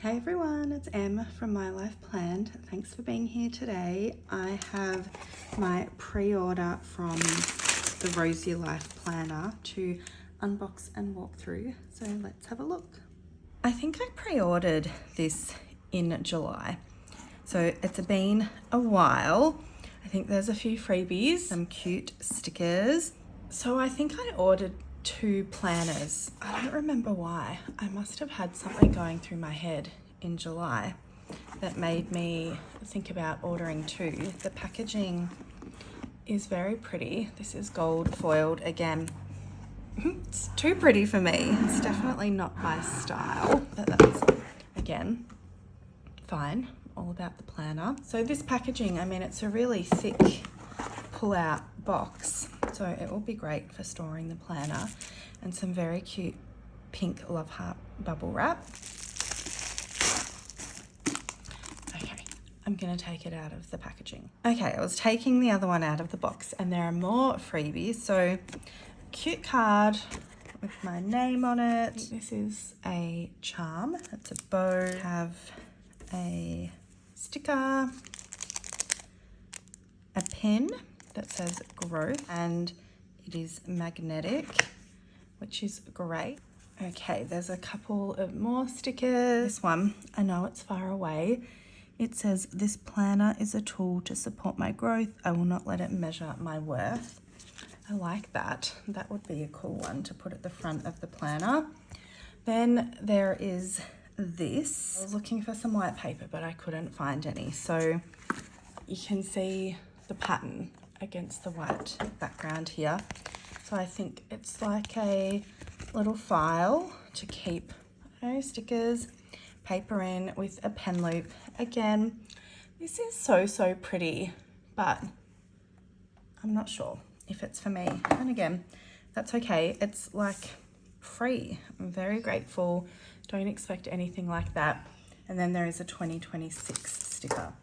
Hey everyone, it's Em from My Life Planned. Thanks for being here today. I have my pre-order from the Rosey Life Planner to unbox and walk through. So let's have a look. I think I pre-ordered this in July. So it's been a while. I think there's a few freebies, some cute stickers. So I think I ordered 2 planners. I don't remember why. I must have had something going through my head in July that made me think about ordering 2. The packaging is very pretty. This is gold foiled again. It's too pretty for me. It's definitely not my style, but that's, again, fine. All about the planner. So this packaging, I mean, it's a really thick pull-out box, so it will be great for storing the planner, and some very cute pink love heart bubble wrap. Okay, I'm gonna take it out of the packaging. Okay, I was taking the other one out of the box, and there are more freebies. So cute card with my name on it. This is a charm. It's a bow. Have a sticker, a pin that says growth, and it is magnetic, which is great. Okay, there's a couple of more stickers. This one, I know it's far away. It says, "This planner is a tool to support my growth. I will not let it measure my worth." I like that. That would be a cool one to put at the front of the planner. Then there is this. I was looking for some white paper, but I couldn't find any. So you can see the pattern against the white background here. So I think it's like a little file to keep, I don't know, stickers, paper in with a pen loop. Again, this is so pretty, but I'm not sure if it's for me. And again, that's okay. It's like free. I'm very grateful. Don't expect anything like that. And then there is a 2026 sticker.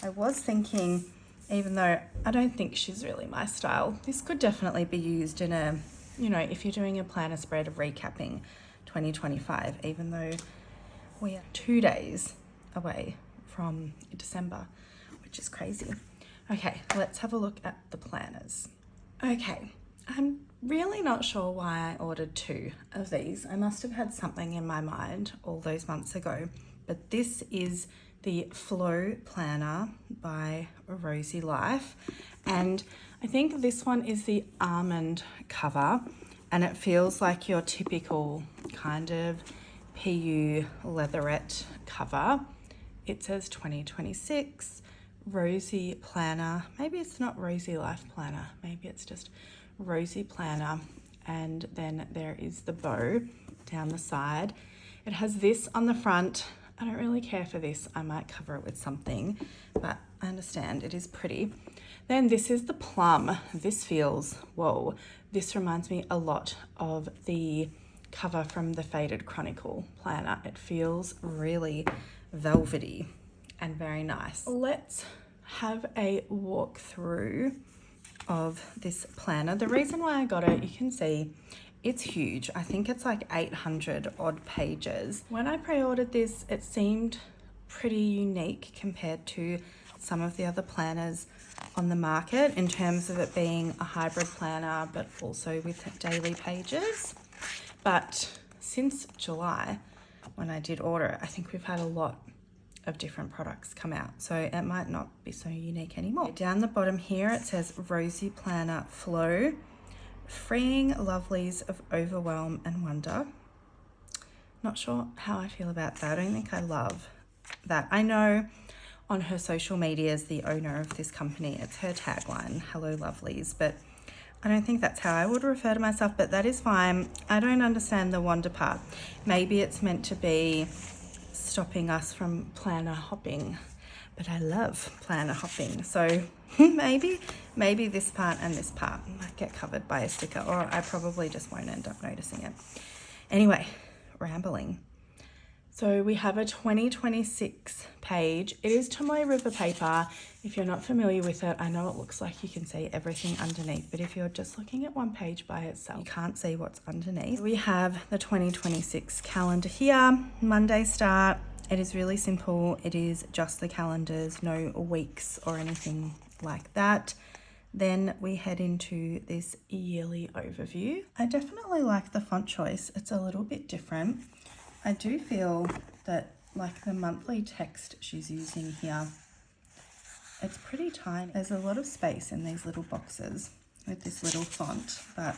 I was thinking, even though I don't think she's really my style, this could definitely be used in a, you know, if you're doing a planner spread of recapping 2025, even though we are 2 days away from December, which is crazy. Okay, let's have a look at the planners. Okay, I'm really not sure why I ordered 2 of these. I must have had something in my mind all those months ago, but this is the Flow Planner by Rosey Life, and I think this one is the almond cover, and it feels like your typical kind of PU leatherette cover. It says 2026 Rosey Planner. Maybe it's not Rosey Life Planner, maybe it's just Rosey Planner. And then there is the bow down the side. It has this on the front. I don't really care for this. I might cover it with something, but I understand it is pretty. Then this is the plum. This feels, whoa, this reminds me a lot of the cover from the Faded Chronicle planner. It feels really velvety and very nice. Let's have a walk through of this planner. The reason why I got it, you can see it's huge. I think it's like 800 odd pages. When I pre-ordered this, it seemed pretty unique compared to some of the other planners on the market in terms of it being a hybrid planner, but also with daily pages. But since July, when I did order it, I think we've had a lot of different products come out, so it might not be so unique anymore. Down the bottom here, it says Rosey Planner Flow, freeing lovelies of overwhelm and wonder. Not sure how I feel about that. I don't think I love that. I know on her social medias, the owner of this company, it's her tagline, "Hello lovelies," but I don't think that's how I would refer to myself, but that is fine. I don't understand the wonder part. Maybe it's meant to be stopping us from planner hopping, but I love planner hopping. So maybe this part and this part might get covered by a sticker, or I probably just won't end up noticing it. Anyway, rambling. So we have a 2026 page. It is Tomoe River paper. If you're not familiar with it, I know it looks like you can see everything underneath, but if you're just looking at one page by itself, you can't see what's underneath. We have the 2026 calendar here, Monday start, It is really simple. It is just the calendars, no weeks or anything like that. Then we head into this yearly overview. I definitely like the font choice. It's a little bit different. I do feel that like the monthly text she's using here, it's pretty tiny. There's a lot of space in these little boxes with this little font, but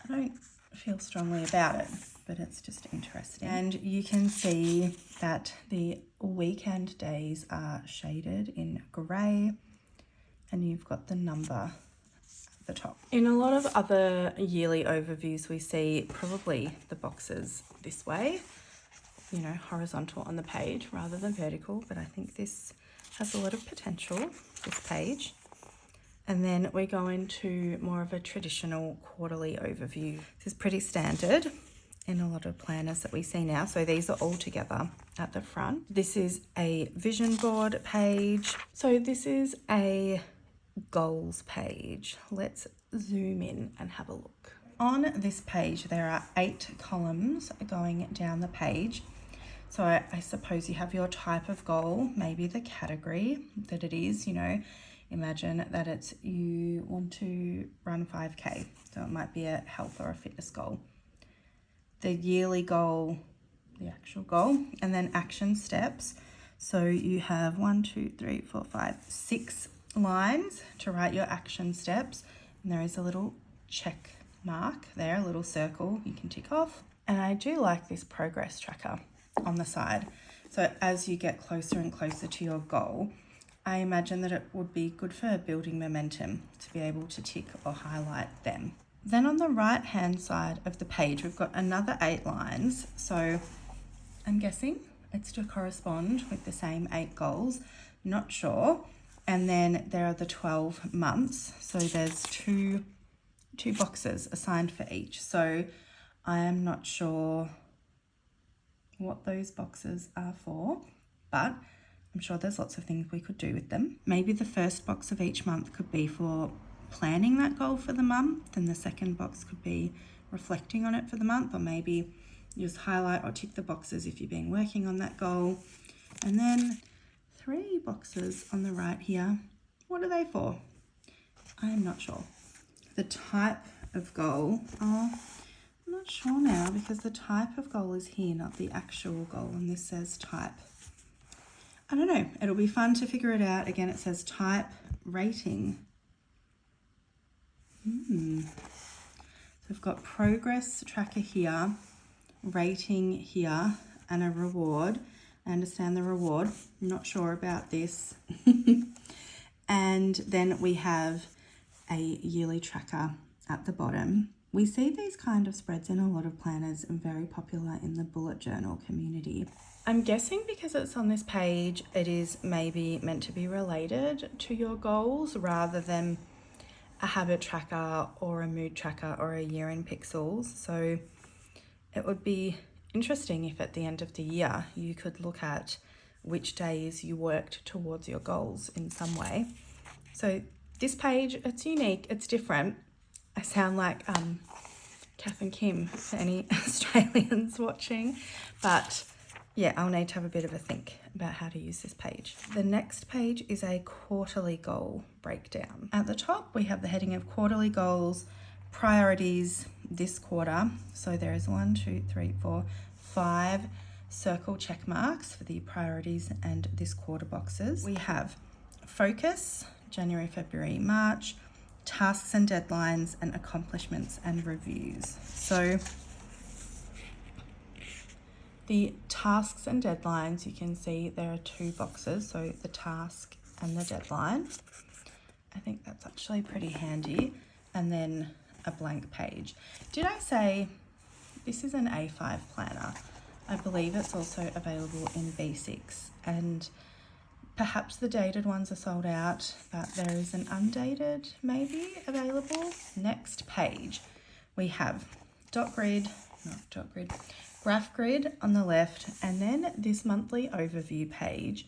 I don't feel strongly about it, but it's just interesting. And you can see that the weekend days are shaded in grey, and you've got the number at the top. In a lot of other yearly overviews, we see probably the boxes this way, you know, horizontal on the page rather than vertical, but I think this has a lot of potential, this page. And then we go into more of a traditional quarterly overview. This is pretty standard in a lot of planners that we see now. So these are all together at the front. This is a vision board page. So this is a goals page. Let's zoom in and have a look. On this page, there are 8 columns going down the page. So I suppose you have your type of goal, maybe the category that it is, you know. Imagine that it's you want to run 5K. So it might be a health or a fitness goal. The yearly goal, the actual goal, and then action steps. So you have 6 lines to write your action steps. And there is a little check mark there, a little circle you can tick off. And I do like this progress tracker on the side. So as you get closer and closer to your goal, I imagine that it would be good for building momentum to be able to tick or highlight them. Then on the right hand side of the page, we've got another 8 lines. So I'm guessing it's to correspond with the same 8 goals, not sure. And then there are the 12 months. So there's two boxes assigned for each. So I am not sure what those boxes are for, but I'm sure there's lots of things we could do with them. Maybe the first box of each month could be for planning that goal for the month, and the second box could be reflecting on it for the month, or maybe you just highlight or tick the boxes if you've been working on that goal. And then 3 boxes on the right here. What are they for? I'm not sure. The type of goal, I'm not sure now because the type of goal is here, not the actual goal, and this says type. I don't know, it'll be fun to figure it out. Again, it says type, rating. So we've got progress tracker here, rating here, and a reward. I understand the reward, I'm not sure about this. And then we have a yearly tracker at the bottom. We see these kind of spreads in a lot of planners and very popular in the bullet journal community. I'm guessing because it's on this page, it is maybe meant to be related to your goals rather than a habit tracker or a mood tracker or a year in pixels. So it would be interesting if at the end of the year you could look at which days you worked towards your goals in some way. So this page, it's unique, it's different. I sound like Kath and Kim for any Australians watching, but yeah, I'll need to have a bit of a think about how to use this page. The next page is a quarterly goal breakdown. At the top, we have the heading of quarterly goals, priorities this quarter. So there is 5 circle check marks for the priorities and this quarter boxes. We have focus, January, February, March, tasks and deadlines, and accomplishments and reviews. So the tasks and deadlines, you can see there are 2 boxes, so the task and the deadline. I think that's actually pretty handy. And then a blank page. Did I say this is an A5 planner? I believe it's also available in B6, and perhaps the dated ones are sold out, but there is an undated maybe available. Next page, we have graph grid on the left, and then this monthly overview page.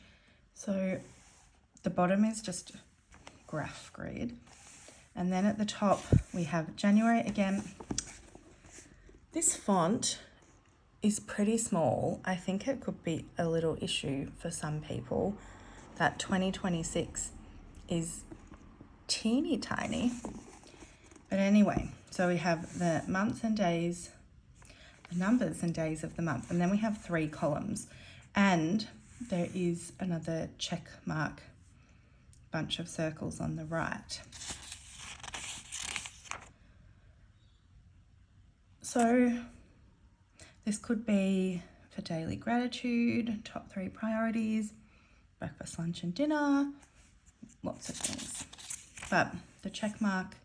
So the bottom is just graph grid. And then at the top, we have January again. This font is pretty small. I think it could be a little issue for some people that 2026 is teeny tiny. But anyway, so we have the months and days, the numbers and days of the month, and then we have 3 columns, and there is another check mark bunch of circles on the right. So this could be for daily gratitude, top 3 priorities, breakfast, lunch and dinner, lots of things. But the check mark,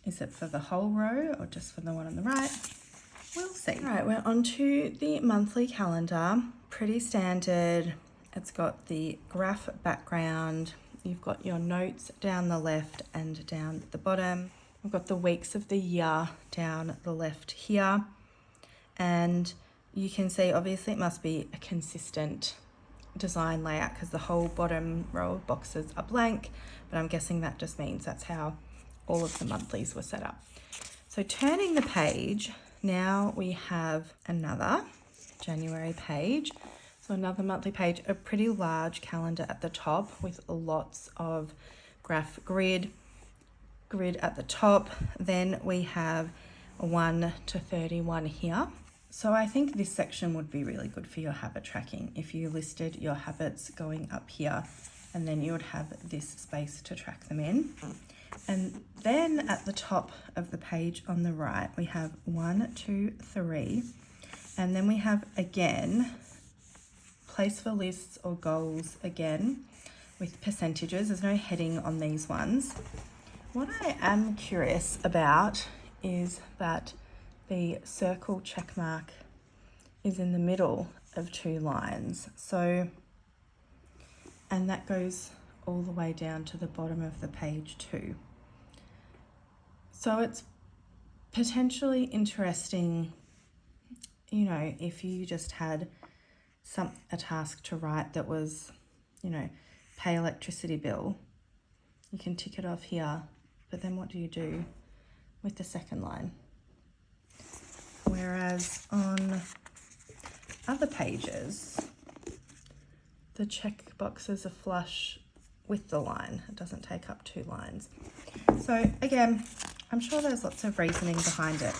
is it for the whole row or just for the one on the right? We'll see. All right, we're on to the monthly calendar. Pretty standard. It's got the graph background. You've got your notes down the left and down the bottom. We've got the weeks of the year down the left here. And you can see, obviously, it must be a consistent design layout because the whole bottom row of boxes are blank, but I'm guessing that just means that's how all of the monthlies were set up. So turning the page, now we have another January page. So another monthly page, a pretty large calendar at the top with lots of graph grid at the top. Then we have 1 to 31 here. So I think this section would be really good for your habit tracking if you listed your habits going up here, and then you would have this space to track them in. And then at the top of the page on the right, we have 1, 2, 3, and then we have again place for lists or goals again with percentages. There's no heading on these ones. What I am curious about is that the circle check mark is in the middle of 2 lines. So, and that goes all the way down to the bottom of the page too. So it's potentially interesting, you know, if you just had a task to write that was, you know, pay electricity bill, you can tick it off here, but then what do you do with the second line? Whereas on other pages, the check boxes are flush with the line. It doesn't take up 2 lines. So again, I'm sure there's lots of reasoning behind it,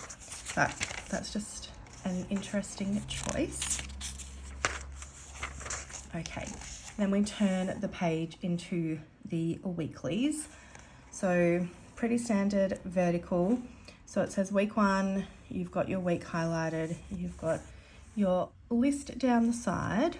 but that's just an interesting choice. Okay, then we turn the page into the weeklies. So pretty standard vertical. So it says week 1, you've got your week highlighted, you've got your list down the side.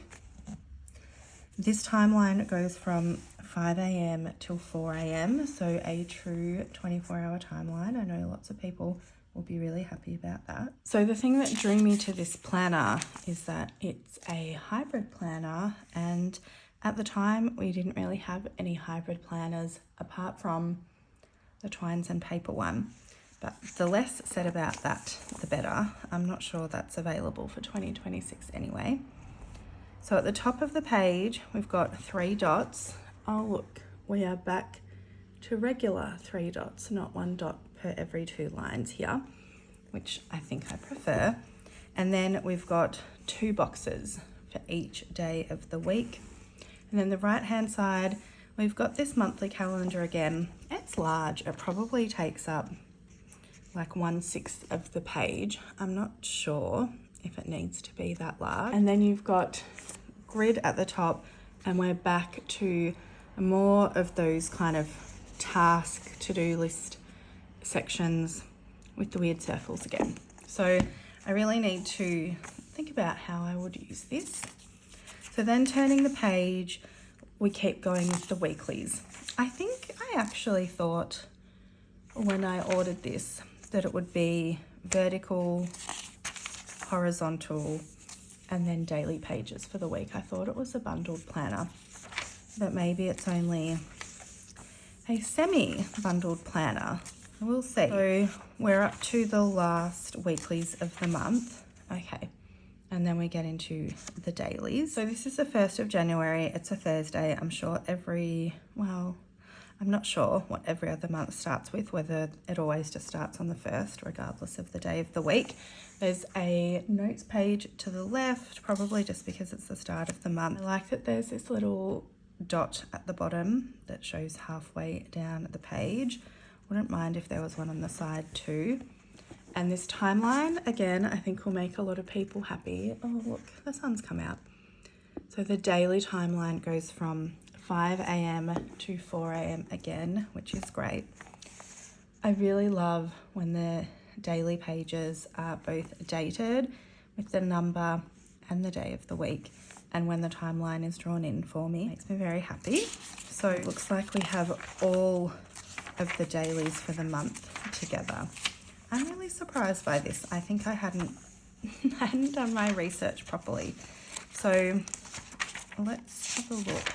This timeline goes from 5 a.m. till 4 a.m. So a true 24-hour timeline. I know lots of people will be really happy about that. So the thing that drew me to this planner is that it's a hybrid planner, and at the time we didn't really have any hybrid planners apart from the Twines and Paper one. But the less said about that, the better. I'm not sure that's available for 2026 anyway. So at the top of the page, we've got 3 dots. Oh, look, we are back to regular 3 dots, not 1 dot per every 2 lines here, which I think I prefer. And then we've got 2 boxes for each day of the week. And then the right-hand side, we've got this monthly calendar again. It's large. It probably takes up like 1/6 of the page. I'm not sure if it needs to be that large. And then you've got grid at the top, and we're back to more of those kind of task to-do list sections with the weird circles again. So I really need to think about how I would use this. So then turning the page, we keep going with the weeklies. I think I actually thought when I ordered this that it would be vertical, horizontal, and then daily pages for the week. I thought it was a bundled planner, but maybe it's only a semi-bundled planner. We'll see. So we're up to the last weeklies of the month. Okay, and then we get into the dailies. So this is the 1st of January. It's a Thursday. I'm sure I'm not sure what every other month starts with, whether it always just starts on the 1st, regardless of the day of the week. There's a notes page to the left, probably just because it's the start of the month. I like that there's this little dot at the bottom that shows halfway down the page. Wouldn't mind if there was one on the side too. And this timeline, again, I think will make a lot of people happy. Oh, look, the sun's come out. So the daily timeline goes from 5 a.m. to 4 a.m. again, which is great. I really love when the daily pages are both dated with the number and the day of the week, and when the timeline is drawn in for me. It makes me very happy. So it looks like we have all of the dailies for the month together. I'm really surprised by this. I think I hadn't done my research properly. So let's have a look.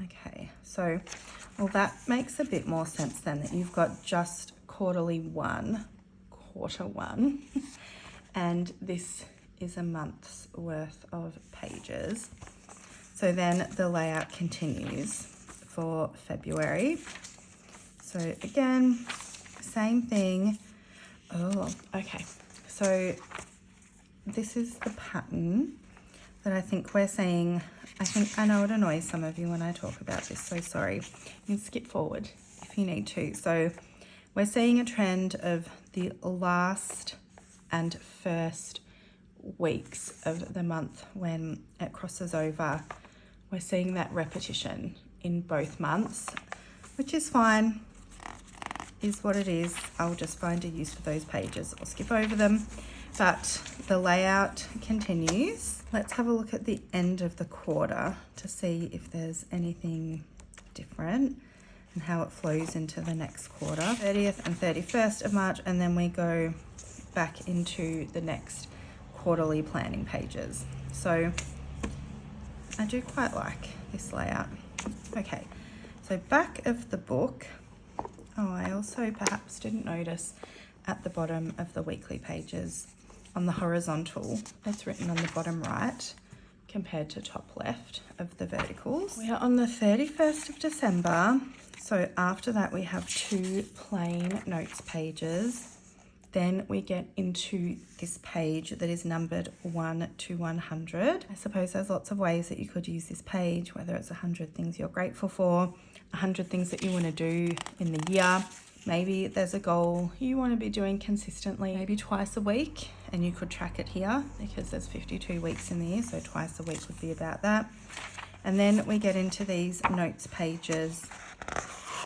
Okay, so, well, that makes a bit more sense then, that you've got just quarter one, and this is a month's worth of pages. So then the layout continues for February. So again, same thing. Oh, okay. So this is the pattern that I think we're seeing. I know it annoys some of you when I talk about this, so sorry. You can skip forward if you need to. So we're seeing a trend of the last and first weeks of the month when it crosses over. We're seeing that repetition in both months, which is fine, is what it is. I'll just find a use for those pages or skip over them. But the layout continues. Let's have a look at the end of the quarter to see if there's anything different and how it flows into the next quarter. 30th and 31st of March, and then we go back into the next quarterly planning pages. So I do quite like this layout. Okay, so back of the book. Oh, I also perhaps didn't notice at the bottom of the weekly pages on the horizontal, it's written on the bottom right compared to top left of the verticals. We are on the 31st of December. So after that, we have 2 plain notes pages. Then we get into this page that is numbered 1 to 100. I suppose there's lots of ways that you could use this page, whether it's 100 things you're grateful for, 100 things that you want to do in the year. Maybe there's a goal you want to be doing consistently, maybe twice a week, and you could track it here because there's 52 weeks in the year, so twice a week would be about that. And then we get into these notes pages.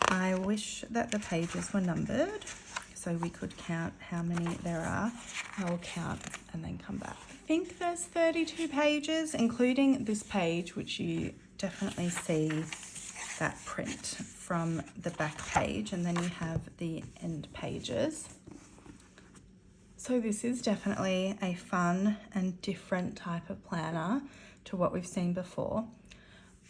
I wish that the pages were numbered so we could count how many there are. I'll count and then come back. I think there's 32 pages, including this page, which you definitely see that print from the back page, and then you have the end pages. So this is definitely a fun and different type of planner to what we've seen before.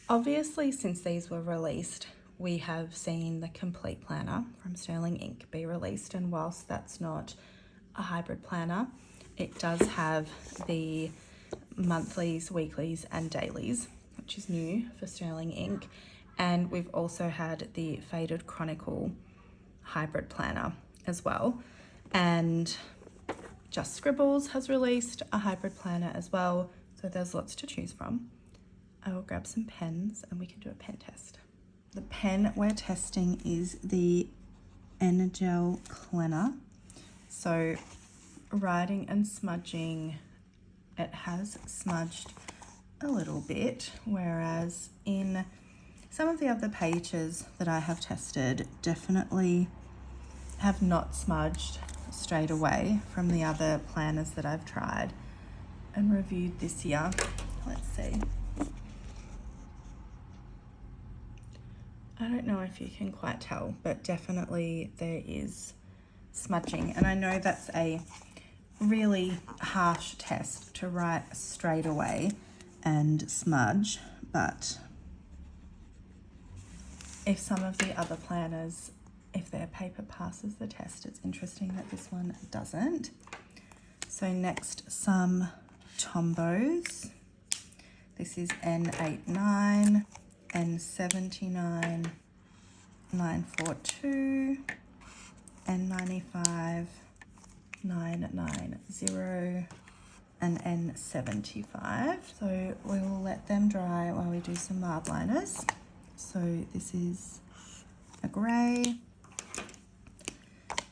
Obviously, since these were released, we have seen the complete planner from Sterling Ink be released, and whilst that's not a hybrid planner, it does have the monthlies, weeklies and dailies, which is new for Sterling Ink. And we've also had the Faded Chronicle hybrid planner as well. And Just Scribbles has released a hybrid planner as well. So there's lots to choose from. I will grab some pens and we can do a pen test. The pen we're testing is the Energel Cleaner. So writing and smudging, it has smudged a little bit, whereas in some of the other pages that I have tested definitely have not smudged straight away from the other planners that I've tried and reviewed this year. Let's see. I don't know if you can quite tell, but definitely there is smudging. And I know that's a really harsh test to write straight away and smudge, but if some of the other planners, if their paper passes the test, it's interesting that this one doesn't. So next, some Tombos. This is N89, N79, 942, N95, 990, and N75. So we will let them dry while we do some mild liners. So this is a grey.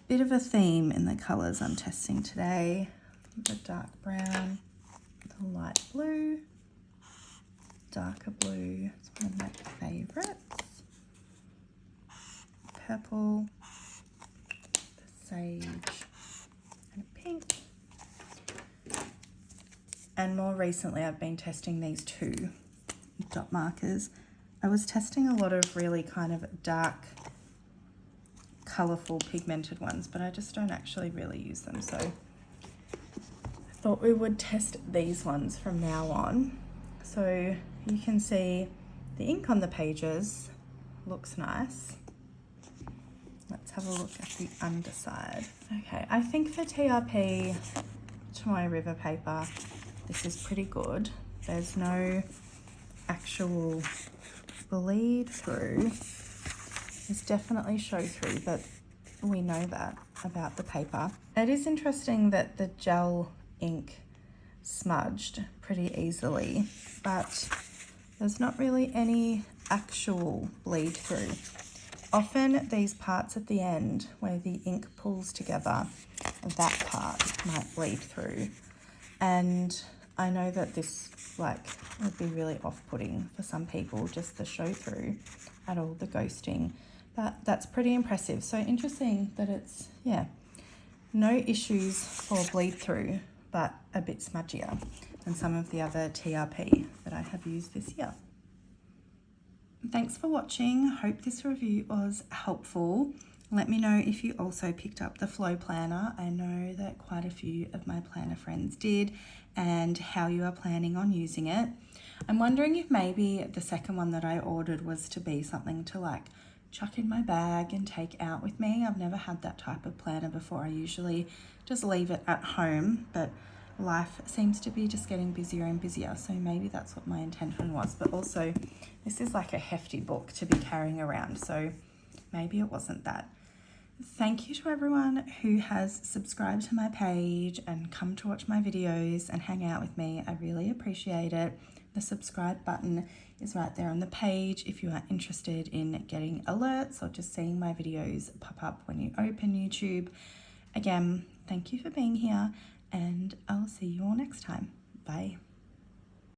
Bit of a theme in the colours I'm testing today. The dark brown, the light blue, darker blue, it's one of my favourites. Purple, the sage, and a pink. And more recently I've been testing these two dot markers. I was testing a lot of really kind of dark, colourful, pigmented ones, but I just don't actually really use them. So I thought we would test these ones from now on. So you can see the ink on the pages looks nice. Let's have a look at the underside. Okay, I think for TRP Tomoe River paper, this is pretty good. There's no actual bleed through. There's definitely show through, but we know that about the paper. It is interesting that the gel ink smudged pretty easily, but there's not really any actual bleed through. Often these parts at the end where the ink pulls together, that part might bleed through. And I know that this would be really off-putting for some people, just the show through at all the ghosting. But that's pretty impressive. So interesting that it's, yeah, no issues for bleed through, but a bit smudgier than some of the other TRP that I have used this year. Thanks for watching. Hope this review was helpful. Let me know if you also picked up the Flow Planner. I know that quite a few of my planner friends did, and how you are planning on using it. I'm wondering if maybe the second one that I ordered was to be something to chuck in my bag and take out with me. I've never had that type of planner before. I usually just leave it at home, but life seems to be just getting busier and busier, so maybe that's what my intention was. But also, this is like a hefty book to be carrying around, so maybe it wasn't that. Thank you to everyone who has subscribed to my page and come to watch my videos and hang out with me. I really appreciate it. The subscribe button is right there on the page if you are interested in getting alerts or just seeing my videos pop up when you open YouTube. Again, thank you for being here, and I'll see you all next time. Bye.